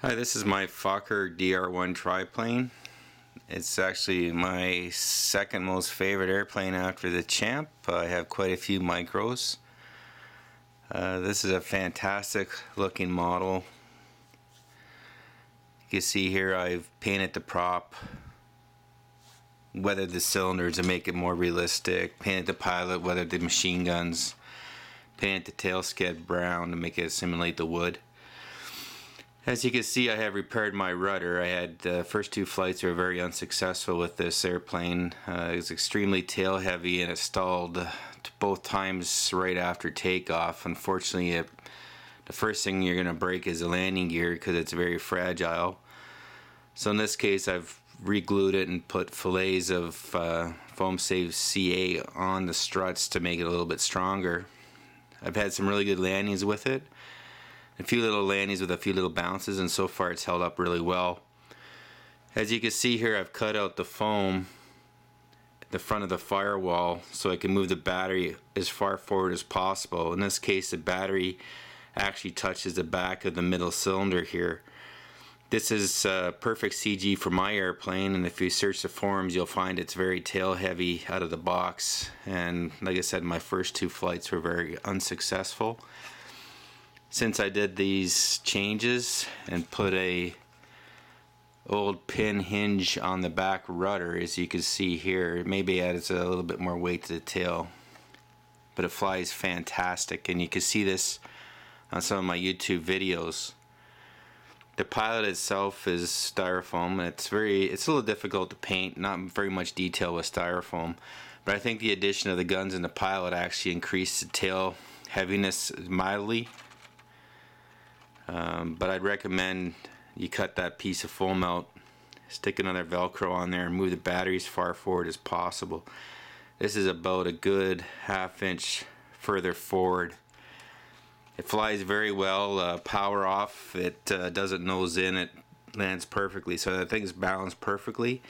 Hi, this is my Fokker DR1 triplane. It's actually my second most favorite airplane after the Champ. I have quite a few micros. This is a fantastic looking model. You can see here I've painted the prop, weathered the cylinders to make it more realistic, painted the pilot, weathered the machine guns, painted the tail sked brown to make it simulate the wood. As you can see, I have repaired my rudder. I had the first two flights were very unsuccessful with this airplane. It was extremely tail heavy and it stalled both times right after takeoff. Unfortunately, the first thing you're going to break is the landing gear because it's very fragile. So in this case, I've re-glued it and put fillets of foam safe CA on the struts to make it a little bit stronger. I've had some really good landings with it. A few little landings with a few little bounces, and so far it's held up really well. As you can see here, I've cut out the foam at the front of the firewall so I can move the battery as far forward as possible. In this case, the battery actually touches the back of the middle cylinder here. This is perfect CG for my airplane, and if you search the forums you'll find it's very tail heavy out of the box, and like I said, my first two flights were very unsuccessful. Since I did these changes and put a old pin hinge on the back rudder, as you can see here, it maybe adds a little bit more weight to the tail, but it flies fantastic, and you can see this on some of my YouTube videos. The pilot itself is styrofoam. It's a little difficult to paint, not very much detail with styrofoam, but I think the addition of the guns and the pilot actually increased the tail heaviness mildly. But I'd recommend you cut that piece of foam out, stick another Velcro on there, and move the battery as far forward as possible. This is about a good ½ inch further forward. It flies very well. Power off, it doesn't nose in, it lands perfectly, so the thing's balanced perfectly.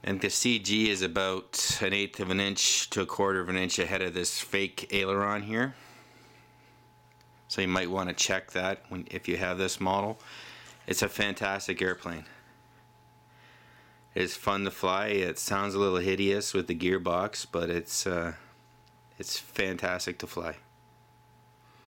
And the CG is about 1/8 of an inch to 1/4 of an inch ahead of this fake aileron here. So you might want to check that if you have this model. It's a fantastic airplane. It's fun to fly. It sounds a little hideous with the gearbox, but it's fantastic to fly.